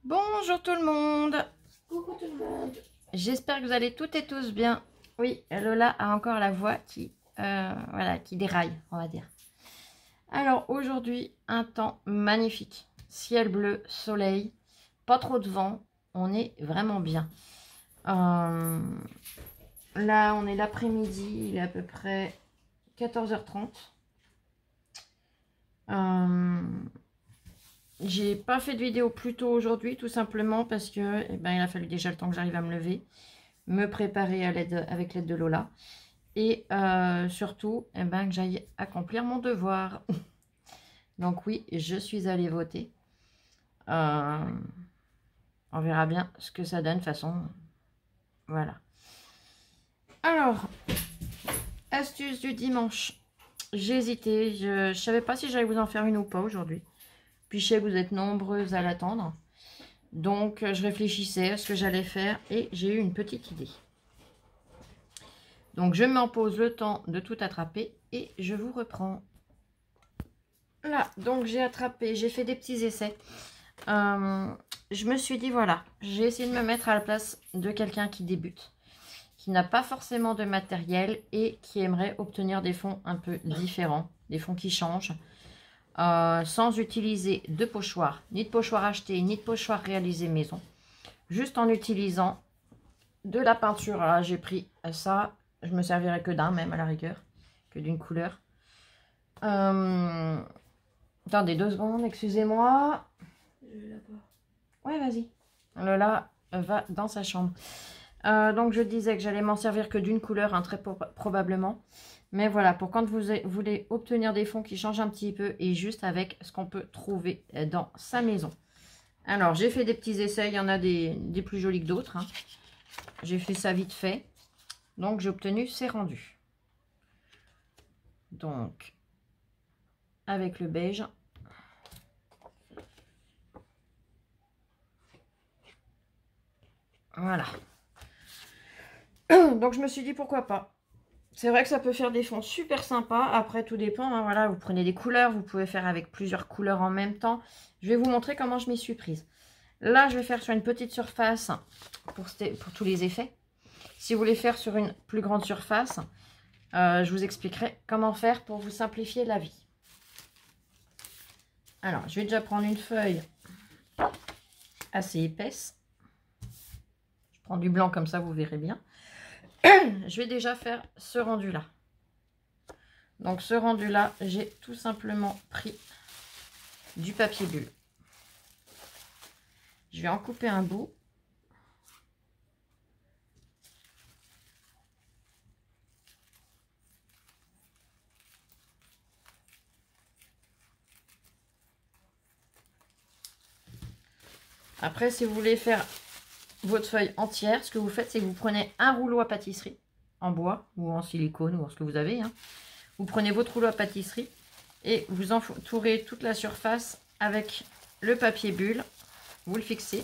Bonjour tout le monde. Coucou tout le monde. J'espère que vous allez toutes et tous bien. Oui, Lola a encore la voix voilà, qui déraille, on va dire. Alors aujourd'hui, un temps magnifique. Ciel bleu, soleil, pas trop de vent. On est vraiment bien. Là, on est l'après-midi. Il est à peu près 14h30. J'ai pas fait de vidéo plus tôt aujourd'hui, tout simplement parce que il a fallu déjà le temps que j'arrive à me lever, me préparer avec l'aide de Lola, et surtout que j'aille accomplir mon devoir. Donc oui, je suis allée voter. On verra bien ce que ça donne, de toute façon. Voilà. Alors, astuce du dimanche. J'ai hésité, je savais pas si j'allais vous en faire une ou pas aujourd'hui. Puis je sais que vous êtes nombreuses à l'attendre. Donc, je réfléchissais à ce que j'allais faire et j'ai eu une petite idée. Donc, je m'en pose le temps de tout attraper et je vous reprends. Là, donc j'ai attrapé, j'ai fait des petits essais. Je me suis dit, voilà, j'ai essayé de me mettre à la place de quelqu'un qui débute, qui n'a pas forcément de matériel et qui aimerait obtenir des fonds un peu différents, des fonds qui changent. Sans utiliser de pochoir, ni de pochoir acheté, ni de pochoir réalisé maison. Juste en utilisant de la peinture. Là, j'ai pris ça. Je me servirai que d'un, même à la rigueur, que d'une couleur. Attendez 2 secondes, excusez-moi. Ouais, vas-y. Lola va dans sa chambre. Donc, je disais que j'allais m'en servir que d'une couleur, hein, très probablement. Mais voilà, pour quand vous voulez obtenir des fonds qui changent un petit peu et juste avec ce qu'on peut trouver dans sa maison. Alors, j'ai fait des petits essais. Il y en a des plus jolis que d'autres. Hein. J'ai fait ça vite fait. Donc, j'ai obtenu ces rendus. Donc, avec le beige. Voilà. Donc, je me suis dit pourquoi pas. C'est vrai que ça peut faire des fonds super sympas. Après, tout dépend. Hein, voilà, vous prenez des couleurs. Vous pouvez faire avec plusieurs couleurs en même temps. Je vais vous montrer comment je m'y suis prise. Là, je vais faire sur une petite surface pour tous les effets. Si vous voulez faire sur une plus grande surface, je vous expliquerai comment faire pour vous simplifier la vie. Alors, je vais déjà prendre une feuille assez épaisse. Je prends du blanc comme ça, vous verrez bien. Je vais déjà faire ce rendu-là. Donc, ce rendu-là, j'ai tout simplement pris du papier bulle. Je vais en couper un bout. Après, si vous voulez faire votre feuille entière, ce que vous faites, c'est que vous prenez un rouleau à pâtisserie en bois ou en silicone ou en ce que vous avez. Hein. Vous prenez votre rouleau à pâtisserie et vous entourez toute la surface avec le papier bulle. Vous le fixez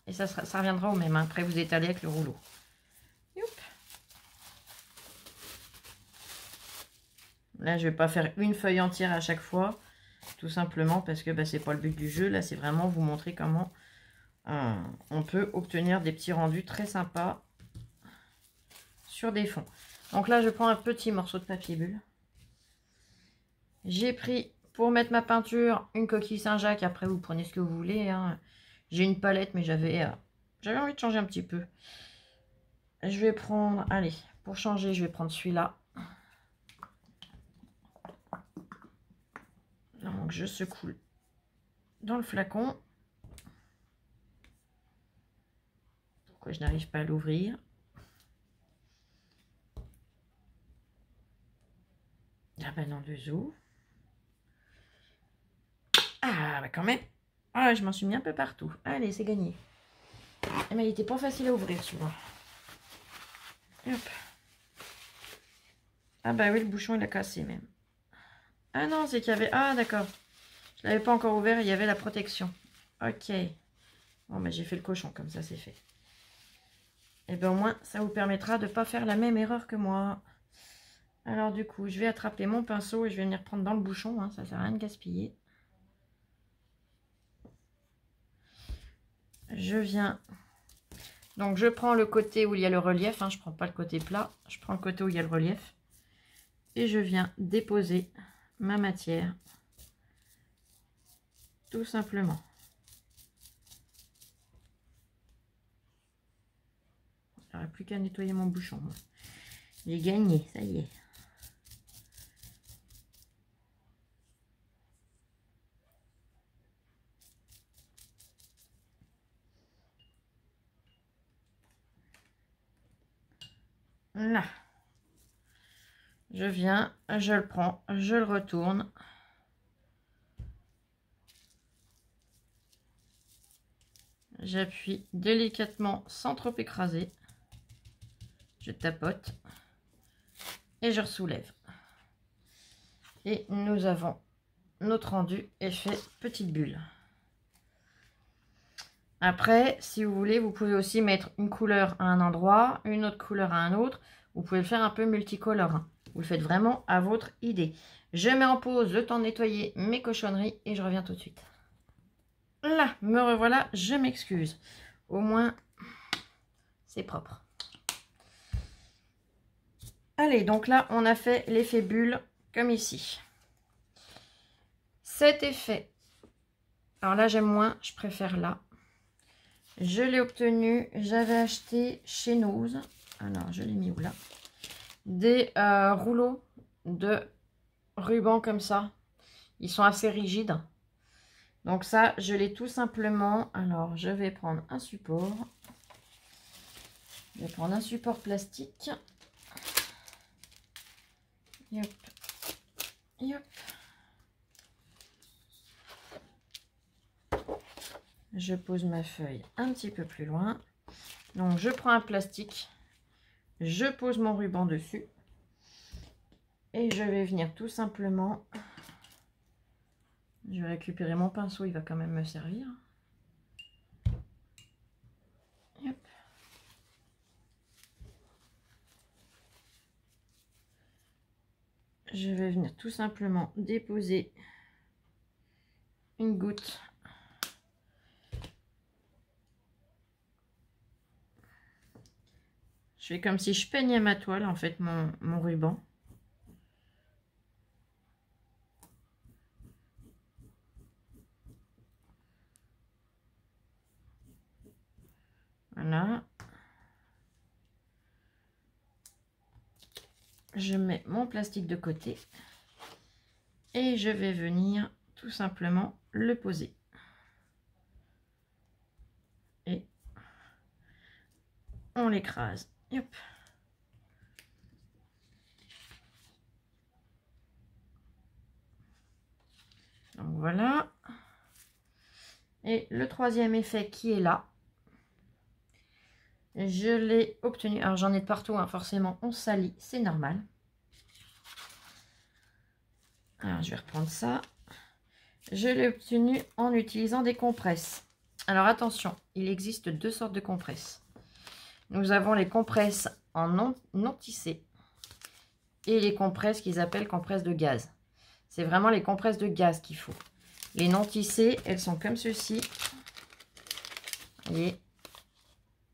et ça reviendra au même. Hein. Après, vous étalez avec le rouleau. Youp. Là, je ne vais pas faire une feuille entière à chaque fois, tout simplement parce que c'est pas le but du jeu. Là, c'est vraiment vous montrer comment on peut obtenir des petits rendus très sympas sur des fonds. Donc là, je prends un petit morceau de papier bulle. J'ai pris, pour mettre ma peinture, une coquille Saint-Jacques. Après, vous prenez ce que vous voulez. Hein. J'ai une palette, mais j'avais envie de changer un petit peu. Je vais prendre, allez, pour changer, je vais prendre celui-là. Donc, je secoue dans le flacon. Pourquoi je n'arrive pas à l'ouvrir? Ah ben non, le zoo. Ah, bah quand même. Ah, je m'en suis mis un peu partout. Allez, c'est gagné. Mais il était pas facile à ouvrir, celui-là. Hop. Ah bah oui, le bouchon, il a cassé même. Ah non, c'est qu'il y avait... Ah, d'accord. Je l'avais pas encore ouvert, il y avait la protection. Ok. Bon, mais j'ai fait le cochon, comme ça, c'est fait. Et bien, au moins, ça vous permettra de ne pas faire la même erreur que moi. Alors, du coup, je vais attraper mon pinceau et je vais venir prendre dans le bouchon. Hein, ça sert à rien de gaspiller. je viens... Donc je prends le côté où il y a le relief, hein, je ne prends pas le côté plat, je prends le côté où il y a le relief. Et je viens déposer ma matière, tout simplement. Il n'y aurait plus qu'à nettoyer mon bouchon. J'ai gagné, ça y est. Là. Je viens, je le prends, je le retourne. J'appuie délicatement sans trop écraser. Je tapote et je soulève. Et nous avons notre rendu effet petite bulle. Après, si vous voulez, vous pouvez aussi mettre une couleur à un endroit, une autre couleur à un autre. Vous pouvez le faire un peu multicolore, hein. Vous le faites vraiment à votre idée. Je mets en pause le temps de nettoyer mes cochonneries et je reviens tout de suite. Là, me revoilà, je m'excuse. Au moins, c'est propre. Allez, donc là, on a fait l'effet bulle comme ici. Cet effet, alors là, j'aime moins, je préfère là. Je l'ai obtenu, j'avais acheté chez Nose. Alors, je l'ai mis où là? Des rouleaux de ruban comme ça. Ils sont assez rigides. Donc ça, je l'ai tout simplement... Alors, je vais prendre un support. Je vais prendre un support plastique. Yop. Yop. Je pose ma feuille un petit peu plus loin. Donc, je prends un plastique. Je pose mon ruban dessus. Et je vais venir tout simplement... Je vais récupérer mon pinceau, il va quand même me servir. Hop. Je vais venir tout simplement déposer une goutte. Je fais comme si je peignais ma toile, en fait, mon ruban. Voilà. Je mets mon plastique de côté. Et je vais venir tout simplement le poser. Et on l'écrase. Hop. Donc voilà. Et le troisième effet qui est là, je l'ai obtenu. Alors j'en ai de partout, hein, forcément on salit, c'est normal. Alors je vais reprendre ça. Je l'ai obtenu en utilisant des compresses. Alors attention, il existe deux sortes de compresses. Nous avons les compresses en non tissé et les compresses qu'ils appellent compresses de gaz. C'est vraiment les compresses de gaz qu'il faut. Les non tissées, elles sont comme ceci. Vous voyez,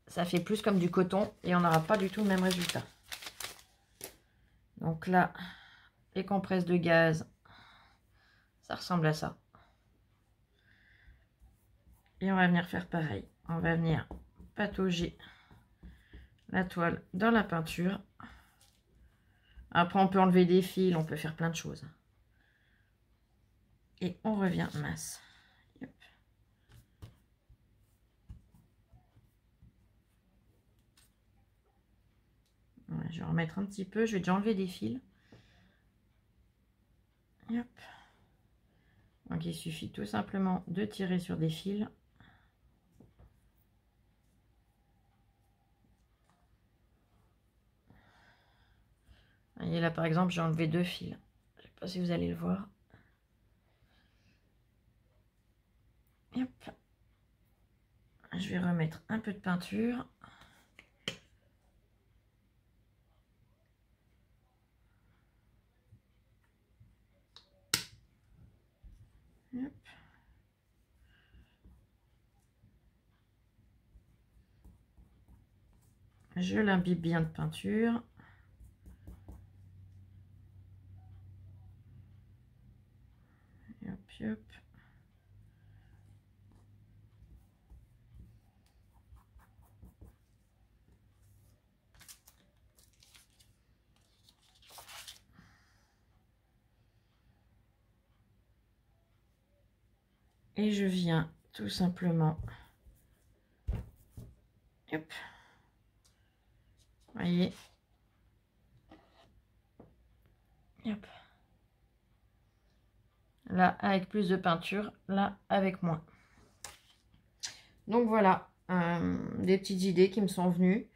ça fait plus comme du coton et on n'aura pas du tout le même résultat. Donc là, les compresses de gaz, ça ressemble à ça. Et on va venir faire pareil. On va venir patauger la toile dans la peinture. Après, on peut enlever des fils, on peut faire plein de choses. Et on revient masse. Hop. Ouais, je vais remettre un petit peu. Je vais déjà enlever des fils. Hop. Donc, il suffit tout simplement de tirer sur des fils. Et là, par exemple, j'ai enlevé deux fils. Je ne sais pas si vous allez le voir. Hop. Je vais remettre un peu de peinture. Hop. je l'imbibe bien de peinture. Et hop, hop. Et je viens tout simplement, hop, voyez, hop, là avec plus de peinture, là avec moins. Donc voilà, des petites idées qui me sont venues,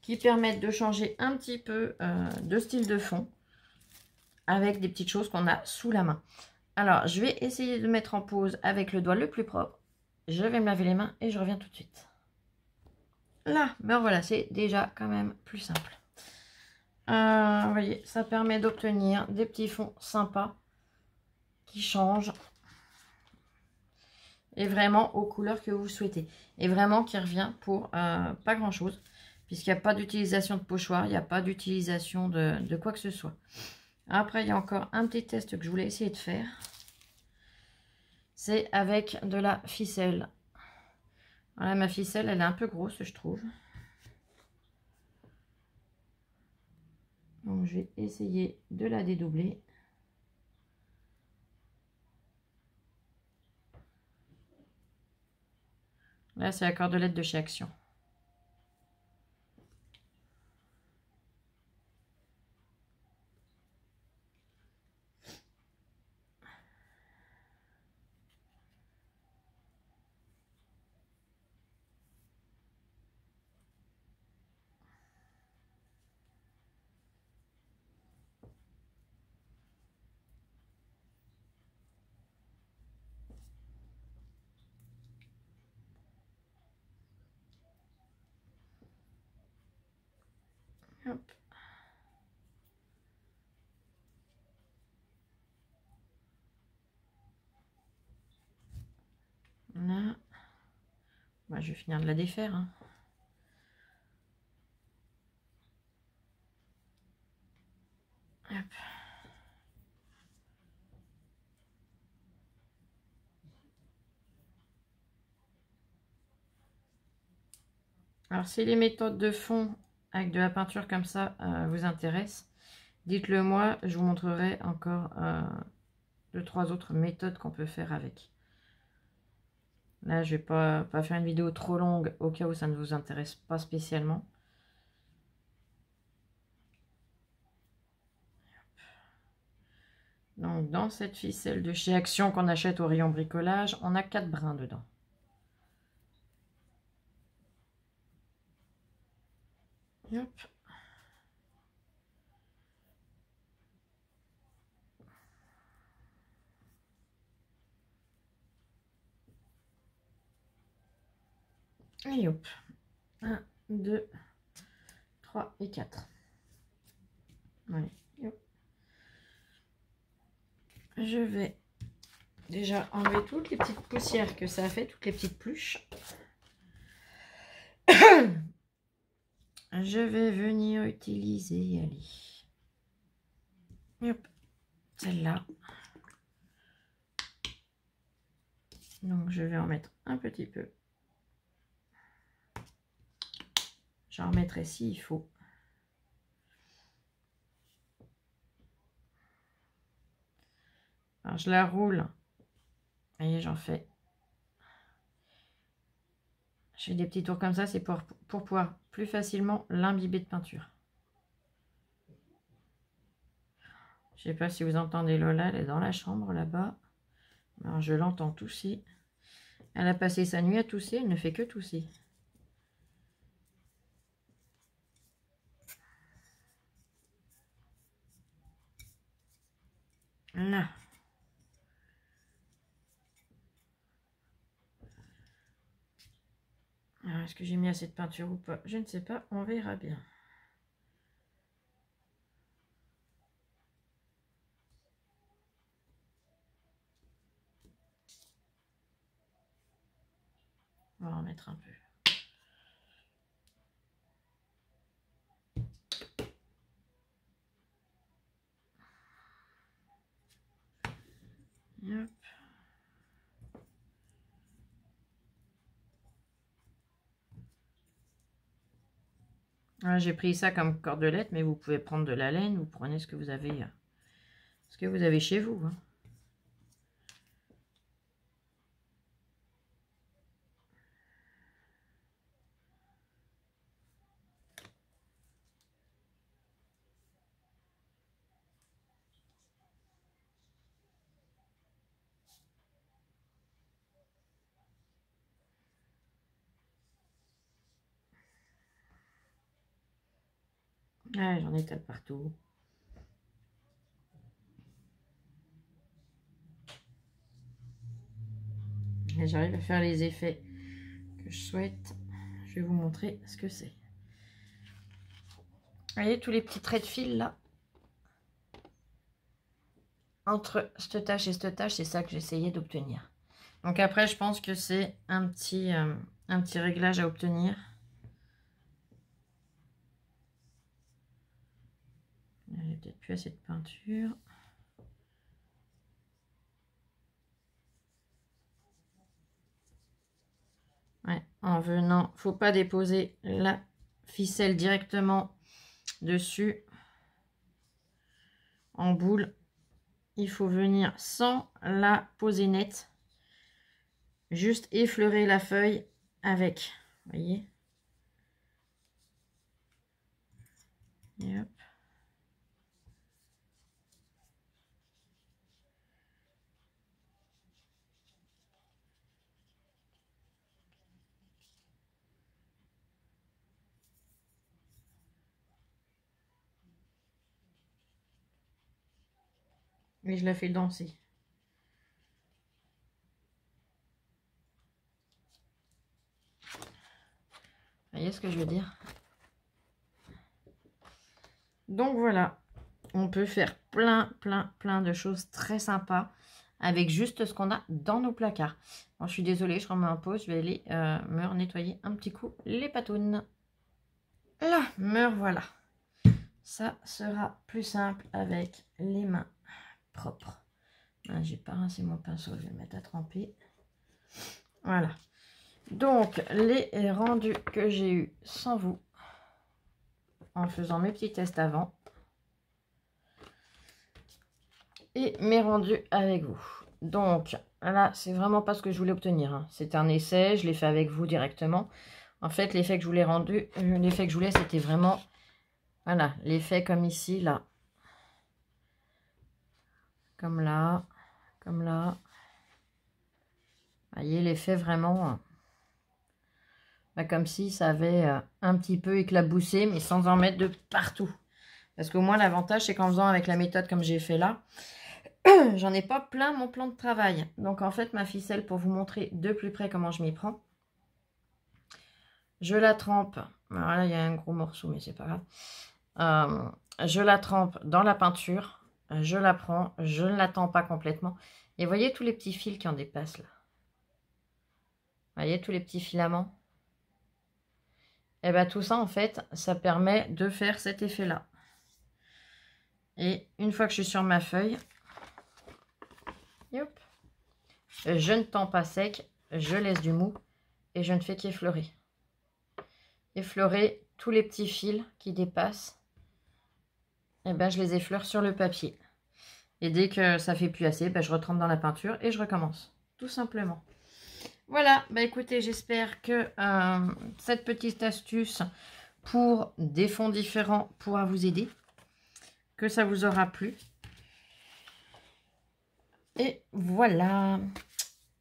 qui permettent de changer un petit peu de style de fond, avec des petites choses qu'on a sous la main. Alors, je vais essayer de mettre en pause avec le doigt le plus propre. Je vais me laver les mains et je reviens tout de suite. Là, ben voilà, c'est déjà quand même plus simple. Vous voyez, ça permet d'obtenir des petits fonds sympas qui changent et vraiment aux couleurs que vous souhaitez. Et vraiment qui revient pour pas grand chose, puisqu'il n'y a pas d'utilisation de pochoir, il n'y a pas d'utilisation de quoi que ce soit. Après, il y a encore un petit test que je voulais essayer de faire. C'est avec de la ficelle. Voilà, ma ficelle, elle est un peu grosse, je trouve. Donc, je vais essayer de la dédoubler. Là, c'est la cordelette de chez Action. Hop. Là. Bah, je vais finir de la défaire. Hein. Hop. Alors, si les méthodes de fond avec de la peinture comme ça vous intéressent, dites-le moi, je vous montrerai encore 2-3 autres méthodes qu'on peut faire avec. Là, je vais pas faire une vidéo trop longue au cas où ça ne vous intéresse pas spécialement. Donc, dans cette ficelle de chez Action qu'on achète au rayon bricolage, on a 4 brins dedans. Hop. Et hop. 1, 2, 3 et 4. Allez, hop. Je vais déjà enlever toutes les petites poussières que ça a fait, toutes les petites pluches. Je vais venir utiliser, allez, hop, celle-là. Donc je vais en mettre un petit peu. J'en remettrai s'il faut. Alors je la roule. Vous voyez, j'en fais. Je fais des petits tours comme ça, c'est pour pouvoir plus facilement l'imbiber de peinture. Je sais pas si vous entendez Lola, elle est dans la chambre là-bas. Alors je l'entends tousser. Elle a passé sa nuit à tousser, elle ne fait que tousser. Là. Alors, est-ce que j'ai mis assez de peinture ou pas? Je ne sais pas, on verra bien. On va en mettre un peu. Voilà, j'ai pris ça comme cordelette, mais vous pouvez prendre de la laine, vous prenez ce que vous avez chez vous. Hein. Ah, j'en étale partout. Et j'arrive à faire les effets que je souhaite. Je vais vous montrer ce que c'est. Vous voyez tous les petits traits de fil là? Entre cette tâche et cette tâche, c'est ça que j'essayais d'obtenir. Donc après, je pense que c'est un petit réglage à obtenir. Il n'y a peut-être plus assez de peinture. Ouais, en venant, faut pas déposer la ficelle directement dessus en boule. Il faut venir sans la poser nette. Juste effleurer la feuille avec. Vous voyez? Et hop. Et je la fais danser. Vous voyez ce que je veux dire? Donc voilà, on peut faire plein de choses très sympas avec juste ce qu'on a dans nos placards. Bon, je suis désolée, je remets en pause, je vais aller me nettoyer un petit coup les patounes. Là, me voilà. Ça sera plus simple avec les mains propres. J'ai pas rincé mon pinceau, je vais le mettre à tremper. Voilà. Donc, les rendus que j'ai eu sans vous, en faisant mes petits tests avant, et mes rendus avec vous. Donc, là, c'est vraiment pas ce que je voulais obtenir. Hein. C'est un essai, je l'ai fait avec vous directement. En fait, l'effet que je voulais rendu, l'effet que je voulais, c'était vraiment, voilà, l'effet comme ici, là. Comme là, comme là. Vous voyez, l'effet vraiment... Bah, comme si ça avait un petit peu éclaboussé, mais sans en mettre de partout. Parce qu'au moins, l'avantage, c'est qu'en faisant avec la méthode comme j'ai fait là, j'en ai pas plein mon plan de travail. Donc, en fait, ma ficelle, pour vous montrer de plus près comment je m'y prends, je la trempe. Voilà, il y a un gros morceau, mais c'est pas grave. Je la trempe dans la peinture. Je la prends, je ne la tends pas complètement. Et voyez tous les petits fils qui en dépassent là. Vous voyez tous les petits filaments. Et bien tout ça, en fait, ça permet de faire cet effet-là. Et une fois que je suis sur ma feuille, hop, je ne tends pas sec, je laisse du mou et je ne fais qu'effleurer. Effleurer tous les petits fils qui dépassent. Et ben je les effleure sur le papier. Et dès que ça fait plus assez, ben je retrempe dans la peinture et je recommence. Tout simplement. Voilà, bah écoutez, j'espère que cette petite astuce pour des fonds différents pourra vous aider, que ça vous aura plu. Et voilà.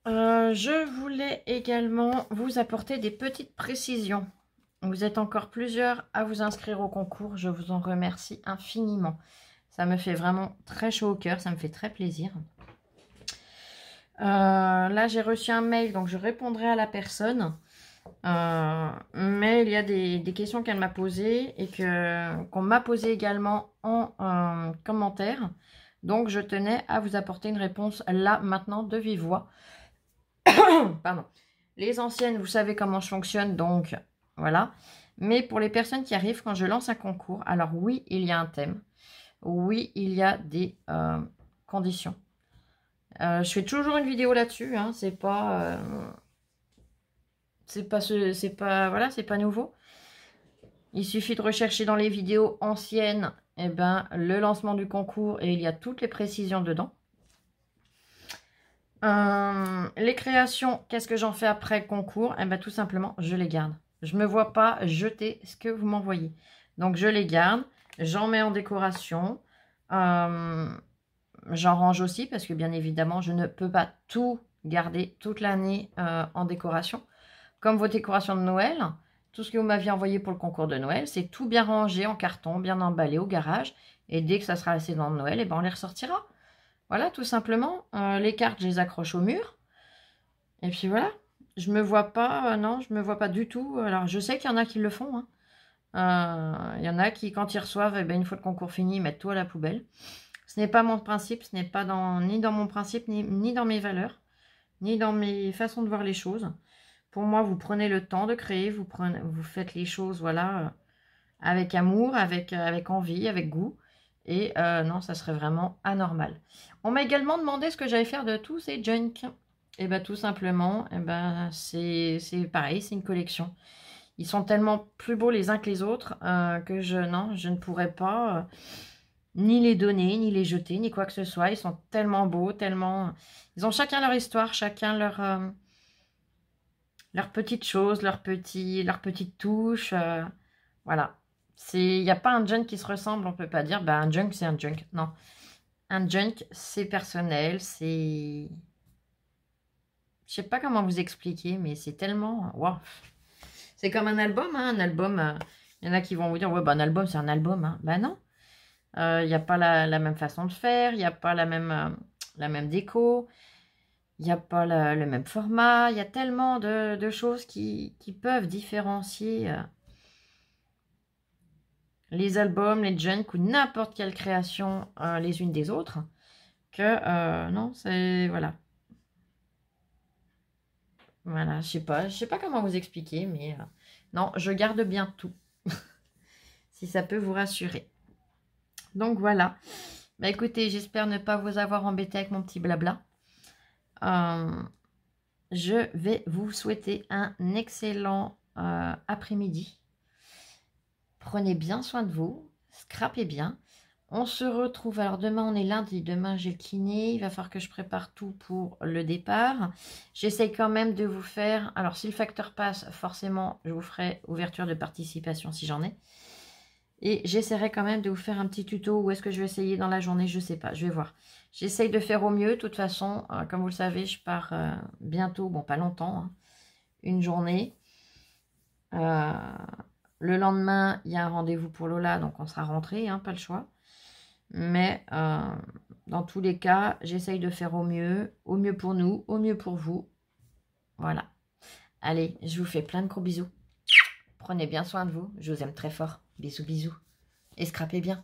Je voulais également vous apporter des petites précisions. Vous êtes encore plusieurs à vous inscrire au concours. Je vous en remercie infiniment. Ça me fait vraiment très chaud au cœur. Ça me fait très plaisir. Là, j'ai reçu un mail, donc je répondrai à la personne. Mais il y a des questions qu'elle m'a posées et qu'on m'a posées également en commentaire. Donc, je tenais à vous apporter une réponse là, maintenant, de vive voix. Pardon. Les anciennes, vous savez comment je fonctionne, donc voilà. Mais pour les personnes qui arrivent, quand je lance un concours, alors oui, il y a un thème. Oui, il y a des conditions. Je fais toujours une vidéo là-dessus, hein, c'est pas voilà, c'est pas nouveau. Il suffit de rechercher dans les vidéos anciennes eh ben, le lancement du concours et il y a toutes les précisions dedans. Les créations, qu'est-ce que j'en fais après le concours? Eh ben, tout simplement, je les garde. Je ne me vois pas jeter ce que vous m'envoyez. Donc, je les garde. J'en mets en décoration. J'en range aussi parce que, bien évidemment, je ne peux pas tout garder toute l'année en décoration. Comme vos décorations de Noël, tout ce que vous m'aviez envoyé pour le concours de Noël, c'est tout bien rangé en carton, bien emballé au garage. Et dès que ça sera la saison de Noël, eh ben, on les ressortira. Voilà, tout simplement. Les cartes, je les accroche au mur. Et puis voilà. Je me vois pas, non, je me vois pas du tout. Alors, je sais qu'il y en a qui le font. Hein. Il y en a qui, quand ils reçoivent, eh ben, une fois le concours fini, ils mettent tout à la poubelle. Ce n'est pas mon principe, ce n'est pas ni dans mon principe, ni dans mes valeurs, ni dans mes façons de voir les choses. Pour moi, vous prenez le temps de créer, vous faites les choses, voilà, avec amour, avec envie, avec goût. Et non, ça serait vraiment anormal. On m'a également demandé ce que j'allais faire de tous ces junk. Et bien tout simplement, c'est pareil, c'est une collection. Ils sont tellement plus beaux les uns que les autres que je ne pourrais pas ni les donner, ni les jeter, ni quoi que ce soit. Ils sont tellement beaux, tellement... Ils ont chacun leur histoire, chacun leurs petites choses, leurs petites touches. Voilà. Il n'y a pas un junk qui se ressemble, on ne peut pas dire, bah, un junk, c'est un junk. Non. Un junk, c'est personnel, c'est... Je sais pas comment vous expliquer, mais c'est tellement... Wow. C'est comme un album, hein, un album... Il y en a qui vont vous dire, ouais, bah, un album, c'est un album. Hein. Bah non. Il n'y a pas la même façon de faire, il n'y a pas la même déco, il n'y a pas le même format. Il y a tellement de choses qui peuvent différencier... les albums, les junk ou n'importe quelle création les unes des autres, que non, c'est... Voilà. Voilà, je sais pas comment vous expliquer, mais non, je garde bien tout. Si ça peut vous rassurer. Donc voilà. Bah écoutez, j'espère ne pas vous avoir embêté avec mon petit blabla. Je vais vous souhaiter un excellent après-midi. Prenez bien soin de vous, scrapez bien. On se retrouve, alors demain on est lundi, demain j'ai le kiné, il va falloir que je prépare tout pour le départ. J'essaye quand même de vous faire, alors si le facteur passe, forcément je vous ferai ouverture de participation si j'en ai. Et j'essaierai quand même de vous faire un petit tuto, où est-ce que je vais essayer dans la journée, je sais pas, je vais voir. J'essaye de faire au mieux, de toute façon, comme vous le savez, je pars bientôt, bon pas longtemps, hein, une journée. Le lendemain, il y a un rendez-vous pour Lola, donc on sera rentré, hein, pas le choix. Mais dans tous les cas, j'essaye de faire au mieux pour nous, au mieux pour vous. Voilà. Allez, je vous fais plein de gros bisous. Prenez bien soin de vous, je vous aime très fort. Bisous, bisous. Et scrapez bien.